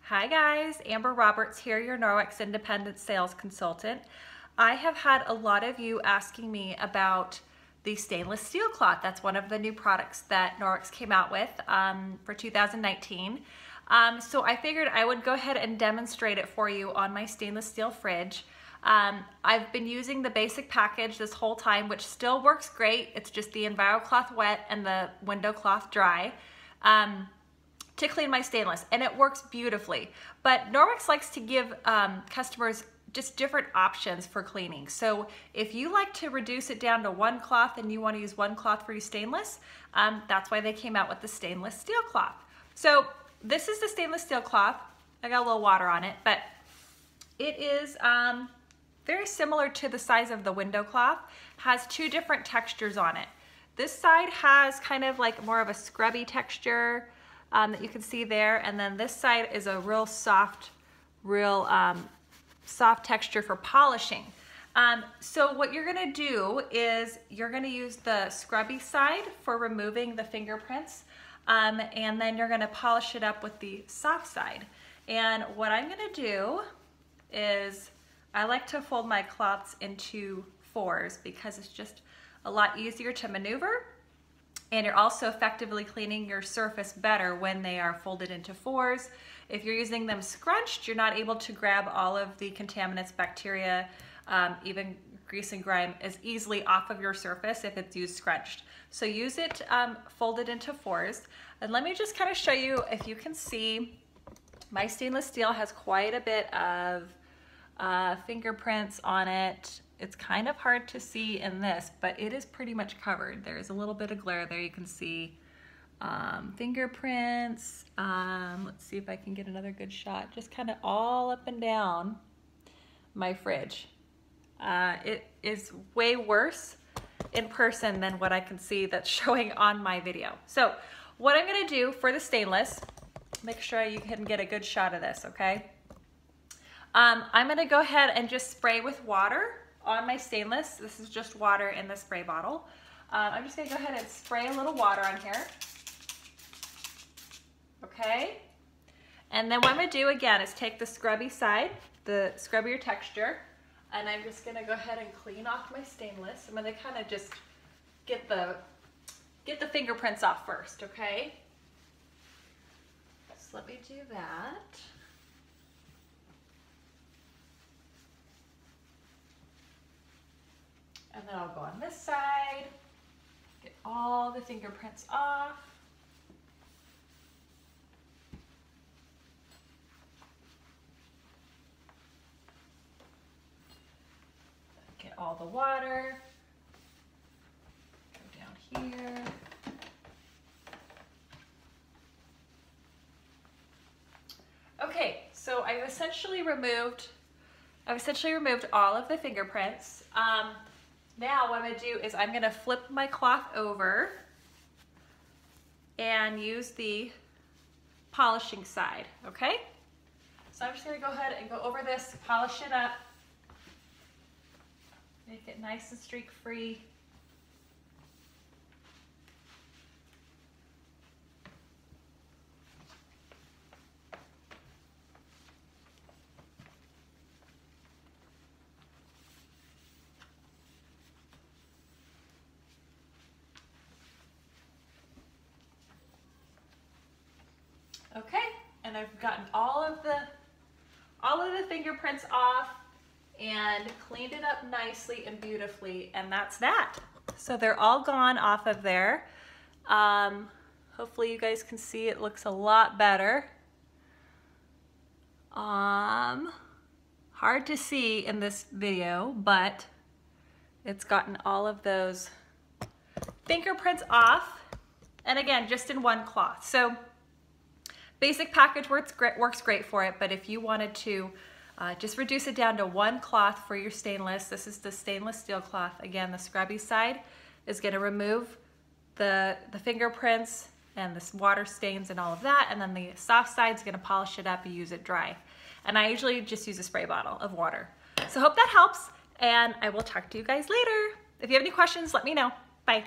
Hi guys, Amber Roberts here, your Norwex independent sales consultant. I have had a lot of you asking me about the stainless steel cloth. That's one of the new products that Norwex came out with for 2019. So I figured I would go ahead and demonstrate it for you on my stainless steel fridge. I've been using the basic package this whole time, which still works great. It's just the EnviroCloth wet and the window cloth dry. To clean my stainless, and it works beautifully. But Norwex likes to give customers just different options for cleaning. So if you like to reduce it down to one cloth and you want to use one cloth for your stainless, that's why they came out with the stainless steel cloth. So this is the stainless steel cloth. I got a little water on it, but it is very similar to the size of the window cloth. Has two different textures on it. This side has kind of like more of a scrubby texture that you can see there, and then this side is a real soft texture for polishing. So what you're gonna do is you're gonna use the scrubby side for removing the fingerprints, and then you're gonna polish it up with the soft side. And what I'm gonna do is I like to fold my cloths into fours because it's just a lot easier to maneuver. And you're also effectively cleaning your surface better when they are folded into fours. If you're using them scrunched, you're not able to grab all of the contaminants, bacteria, even grease and grime as easily off of your surface if it's used scrunched. So use it folded into fours. And let me just kind of show you, if you can see, my stainless steel has quite a bit of fingerprints on it. It's kind of hard to see in this, but it is pretty much covered. There's a little bit of glare there. You can see fingerprints. Let's see if I can get another good shot. Just kind of all up and down my fridge. It is way worse in person than what I can see that's showing on my video. So what I'm gonna do for the stainless, make sure you can get a good shot of this, okay? I'm gonna go ahead and just spray with water on my stainless. This is just water in the spray bottle. I'm just gonna go ahead and spray a little water on here. Okay. And then what I'm gonna do again is take the scrubby side, the scrubbier texture, and I'm just gonna go ahead and clean off my stainless. I'm gonna kind of just get the fingerprints off first, okay? So let me do that. And then I'll go on this side, get all the fingerprints off. Get all the water, go down here. Okay, so I've essentially removed all of the fingerprints. Now what I'm gonna do is I'm gonna flip my cloth over and use the polishing side, okay? So I'm just gonna go ahead and go over this, polish it up, make it nice and streak-free. Okay, and I've gotten all of the fingerprints off and cleaned it up nicely and beautifully, and that's that. So they're all gone off of there. Hopefully you guys can see it looks a lot better. Hard to see in this video, but it's gotten all of those fingerprints off, and again, just in one cloth. So basic package works great for it, but if you wanted to just reduce it down to one cloth for your stainless, this is the stainless steel cloth. Again, the scrubby side is gonna remove the fingerprints and the water stains and all of that, and then the soft side is gonna polish it up and use it dry. And I usually just use a spray bottle of water. So hope that helps, and I will talk to you guys later. If you have any questions, let me know. Bye.